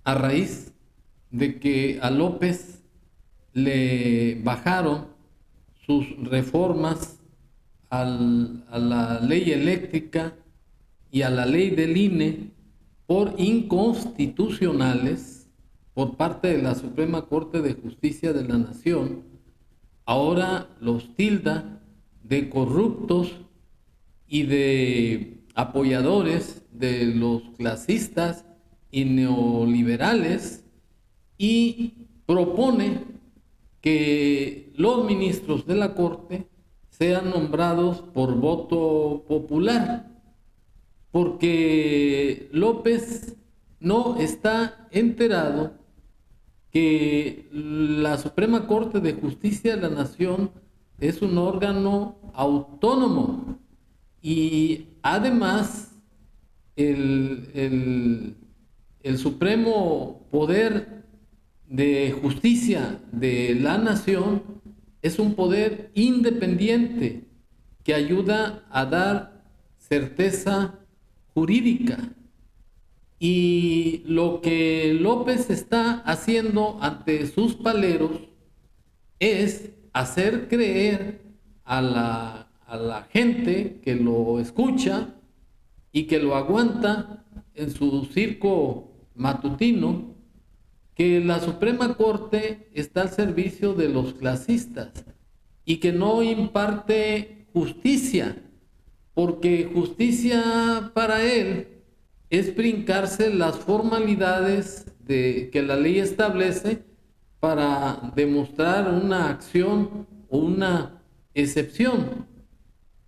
a raíz de que a López le bajaron sus reformas a la ley eléctrica y a la ley del INE por inconstitucionales por parte de la Suprema Corte de Justicia de la Nación. Ahora los tilda de corruptos y de apoyadores de los clasistas y neoliberales, y propone que los ministros de la Corte sean nombrados por voto popular, porque López no está enterado que la Suprema Corte de Justicia de la Nación es un órgano autónomo y además el supremo poder de justicia de la nación es un poder independiente que ayuda a dar certeza jurídica. Y lo que López está haciendo ante sus paleros es hacer creer a la gente que lo escucha y que lo aguanta en su circo matutino, que la Suprema Corte está al servicio de los clasistas y que no imparte justicia, porque justicia para él es brincarse las formalidades que la ley establece para demostrar una acción o una excepción.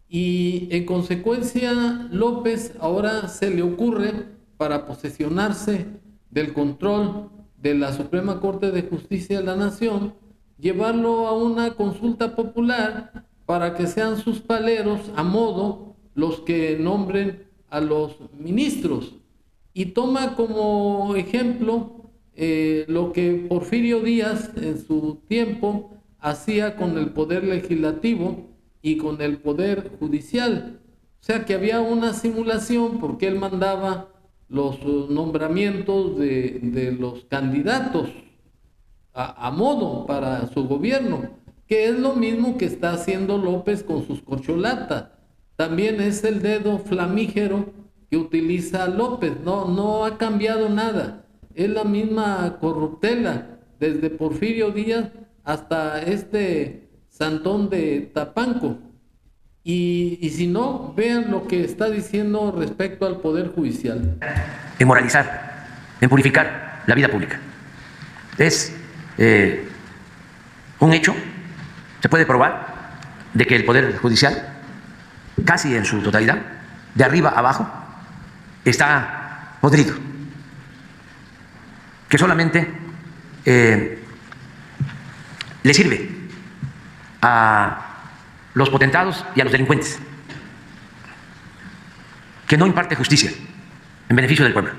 Y en consecuencia, López ahora se le ocurre, para posesionarse del control de la Suprema Corte de Justicia de la Nación, llevarlo a una consulta popular para que sean sus paleros a modo los que nombren a los ministros. Y toma como ejemplo lo que Porfirio Díaz en su tiempo hacía con el poder legislativo y con el poder judicial. O sea que había una simulación porque él mandaba los nombramientos de los candidatos a modo para su gobierno, que es lo mismo que está haciendo López con sus corcholatas. También es el dedo flamígero que utiliza López, no ha cambiado nada, es la misma corruptela, desde Porfirio Díaz hasta este Santón de Tapanco. Y si no, vean lo que está diciendo respecto al Poder Judicial. En moralizar, en purificar la vida pública. Es un hecho, se puede probar, de que el Poder Judicial, casi en su totalidad, de arriba a abajo, está podrido. Que solamente le sirve a los potentados y a los delincuentes, que no imparte justicia en beneficio del pueblo.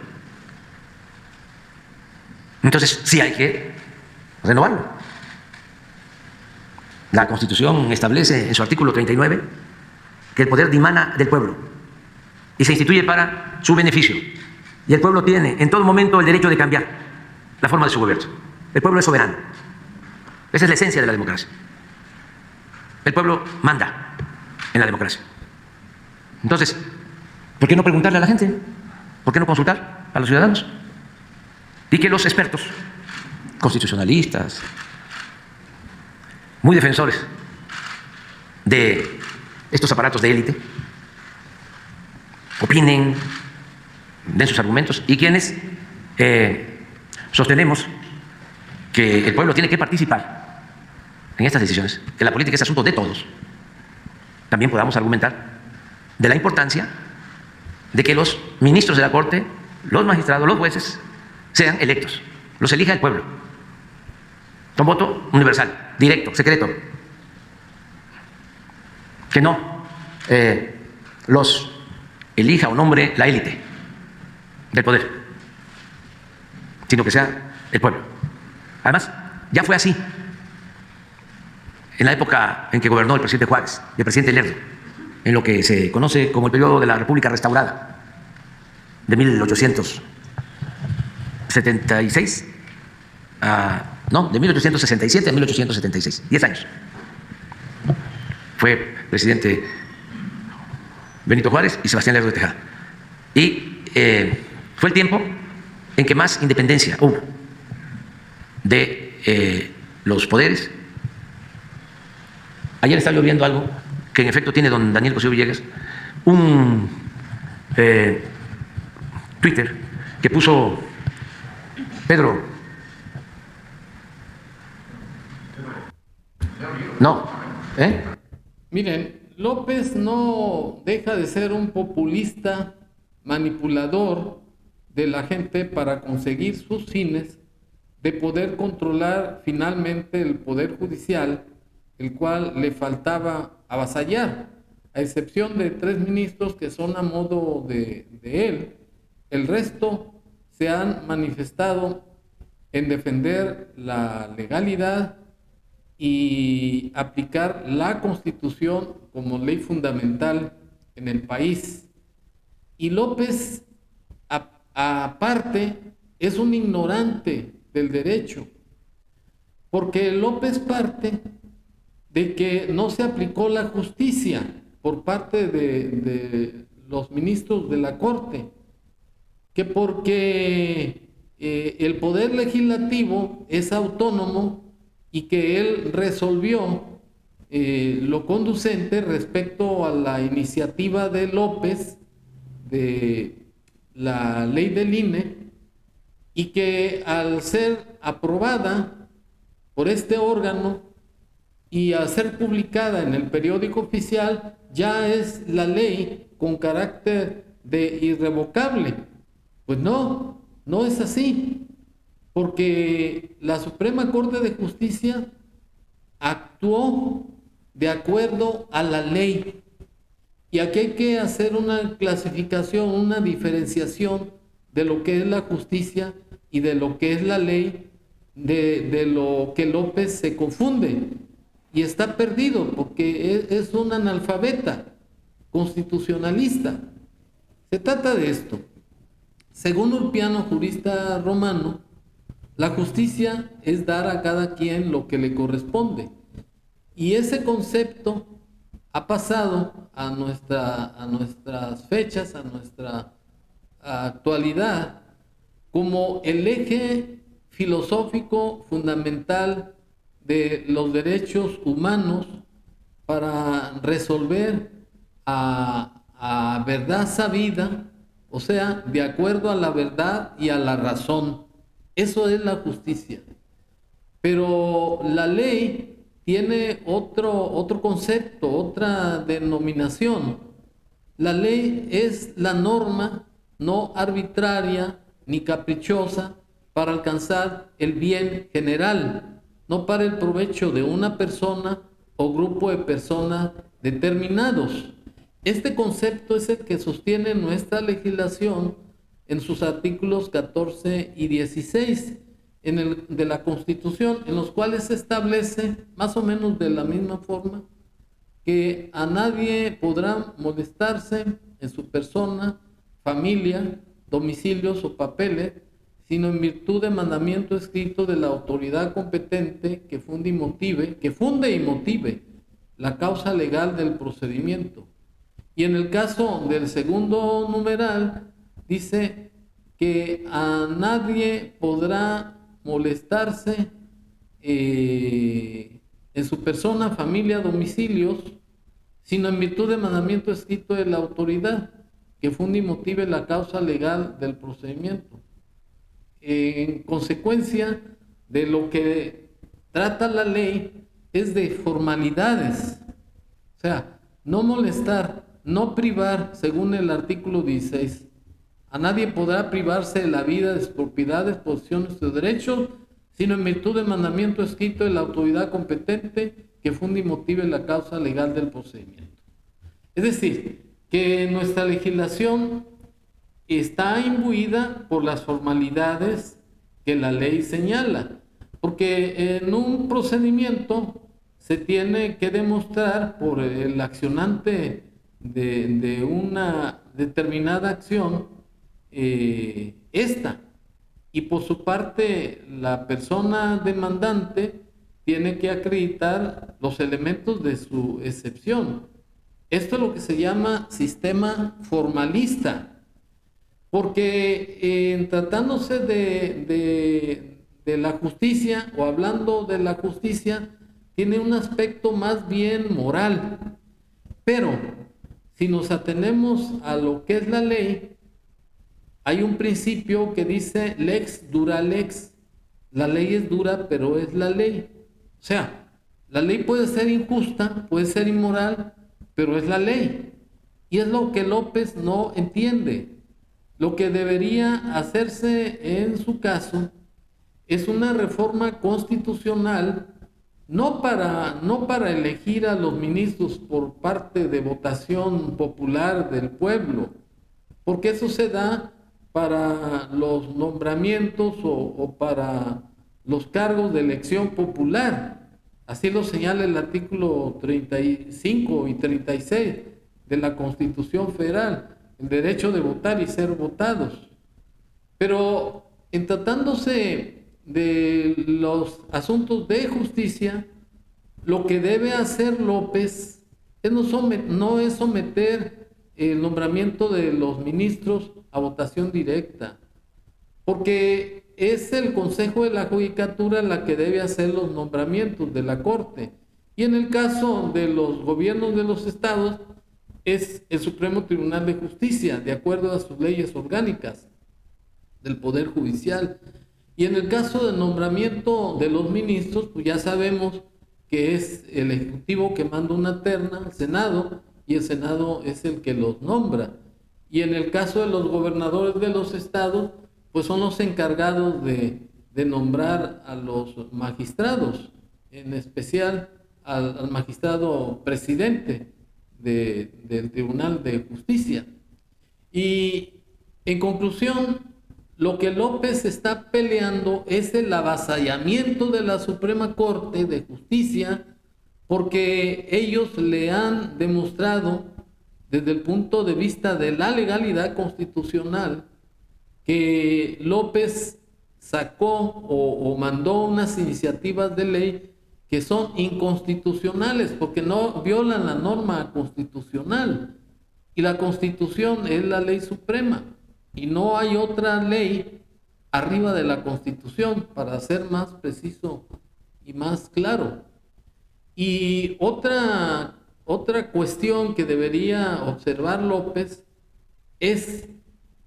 Entonces sí hay que renovarlo. La Constitución establece en su artículo 39 que el poder dimana del pueblo y se instituye para su beneficio, y el pueblo tiene en todo momento el derecho de cambiar la forma de su gobierno. El pueblo es soberano. Esa es la esencia de la democracia. El pueblo manda en la democracia. Entonces, ¿por qué no preguntarle a la gente? ¿Por qué no consultar a los ciudadanos? Y que los expertos, constitucionalistas, muy defensores de estos aparatos de élite, opinen, den sus argumentos, y quienes sostenemos que el pueblo tiene que participar en estas decisiones, que la política es asunto de todos, también podamos argumentar de la importancia de que los ministros de la Corte, los magistrados, los jueces, sean electos, los elija el pueblo, con voto universal, directo, secreto, que no los elija o nombre la élite del poder, sino que sea el pueblo. Además, ya fue así en la época en que gobernó el presidente Juárez y el presidente Lerdo, en lo que se conoce como el periodo de la República Restaurada, de 1810 1876 de 1867 a 1876, 10 años. Fue presidente Benito Juárez y Sebastián Lerdo de Tejada. Y fue el tiempo en que más independencia hubo de los poderes. Ayer estaba yo viendo algo que en efecto tiene don Daniel Cosío Villegas, un Twitter que puso Pedro. No, Miren, López no deja de ser un populista manipulador de la gente para conseguir sus fines de poder controlar finalmente el poder judicial, el cual le faltaba avasallar, a excepción de 3 ministros que son a modo de él. El resto se han manifestado en defender la legalidad y aplicar la Constitución como ley fundamental en el país. Y López, aparte, es un ignorante del derecho, porque López parte de que no se aplicó la justicia por parte de los ministros de la Corte, que porque el poder legislativo es autónomo y que él resolvió lo conducente respecto a la iniciativa de López de la ley del INE, y que al ser aprobada por este órgano y al ser publicada en el periódico oficial, ya es la ley con carácter de irrevocable. Pues no es así, porque la Suprema Corte de Justicia actuó de acuerdo a la ley. Y aquí hay que hacer una clasificación, una diferenciación de lo que es la justicia y de lo que es la ley, de lo que López se confunde y está perdido porque es un analfabeta constitucionalista. Se trata de esto. Según Urpiano, jurista romano, la justicia es dar a cada quien lo que le corresponde. Y ese concepto ha pasado a nuestras fechas, a nuestra actualidad, como el eje filosófico fundamental de los derechos humanos para resolver a verdad sabida, o sea, de acuerdo a la verdad y a la razón. Eso es la justicia. Pero la ley tiene otro concepto, otra denominación. La ley es la norma no arbitraria ni caprichosa para alcanzar el bien general, no para el provecho de una persona o grupo de personas determinados. Este concepto es el que sostiene nuestra legislación en sus artículos 14 y 16 de la Constitución, en los cuales se establece, más o menos de la misma forma, que a nadie podrá molestarse en su persona, familia, domicilios o papeles, sino en virtud de mandamiento escrito de la autoridad competente que funde y motive la causa legal del procedimiento. Y en el caso del segundo numeral, dice que a nadie podrá molestarse en su persona, familia, domicilios, sino en virtud de mandamiento escrito de la autoridad que funde y motive la causa legal del procedimiento. En consecuencia de lo que trata la ley es de formalidades, o sea, no molestar, no privar, según el artículo 16. A nadie podrá privarse de la vida, de sus propiedades, posesiones o derechos, sino en virtud del mandamiento escrito de la autoridad competente que funde y motive la causa legal del procedimiento. Es decir, que nuestra legislación está imbuida por las formalidades que la ley señala, porque en un procedimiento se tiene que demostrar por el accionante de una determinada acción y por su parte la persona demandante tiene que acreditar los elementos de su excepción. Esto es lo que se llama sistema formalista, porque tratándose de la justicia o hablando de la justicia, tiene un aspecto más bien moral. Pero si nos atenemos a lo que es la ley, hay un principio que dice lex dura lex. La ley es dura, pero es la ley. O sea, la ley puede ser injusta, puede ser inmoral, pero es la ley. Y es lo que López no entiende. Lo que debería hacerse en su caso es una reforma constitucional, no para elegir a los ministros por parte de votación popular del pueblo, porque eso se da para los nombramientos o para los cargos de elección popular. Así lo señala el artículo 35 y 36 de la Constitución Federal, el derecho de votar y ser votados. Pero en tratándose de los asuntos de justicia, lo que debe hacer López no es someter el nombramiento de los ministros a votación directa, porque es el Consejo de la Judicatura la que debe hacer los nombramientos de la Corte. Y en el caso de los gobiernos de los estados, es el Supremo Tribunal de Justicia, de acuerdo a sus leyes orgánicas del Poder Judicial. Y en el caso del nombramiento de los ministros, pues ya sabemos que es el Ejecutivo que manda una terna al Senado y el Senado es el que los nombra. Y en el caso de los gobernadores de los estados, pues son los encargados de nombrar a los magistrados, en especial al magistrado presidente del Tribunal de Justicia. Y en conclusión, lo que López está peleando es el avasallamiento de la Suprema Corte de Justicia, porque ellos le han demostrado desde el punto de vista de la legalidad constitucional que López sacó o mandó unas iniciativas de ley que son inconstitucionales porque no violan la norma constitucional, y la Constitución es la ley suprema y no hay otra ley arriba de la Constitución, para ser más preciso y más claro. Y otra cuestión que debería observar López es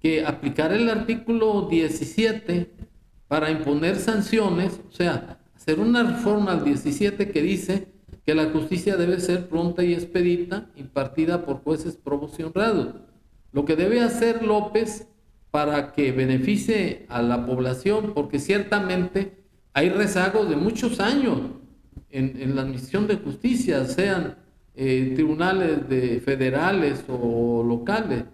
que aplicar el artículo 17 para imponer sanciones, o sea, hacer una reforma al 17 que dice que la justicia debe ser pronta y expedita, impartida por jueces probos y honrados. Lo que debe hacer López para que beneficie a la población, porque ciertamente hay rezagos de muchos años en la administración de justicia, sean tribunales federales o locales.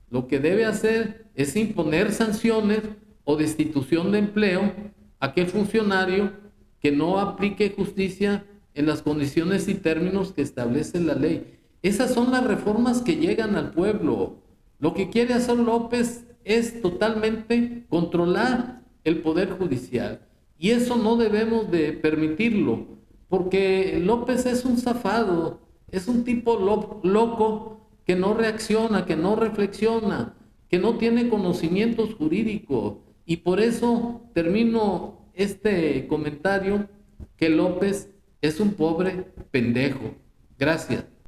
Lo que debe hacer es imponer sanciones o destitución de empleo a aquel funcionario que no aplique justicia en las condiciones y términos que establece la ley. Esas son las reformas que llegan al pueblo. Lo que quiere hacer López es totalmente controlar el Poder Judicial. Y eso no debemos de permitirlo, porque López es un zafado, es un tipo loco que no reacciona, que no reflexiona, que no tiene conocimientos jurídicos. Y por eso termino este comentario que López es un pobre pendejo. Gracias.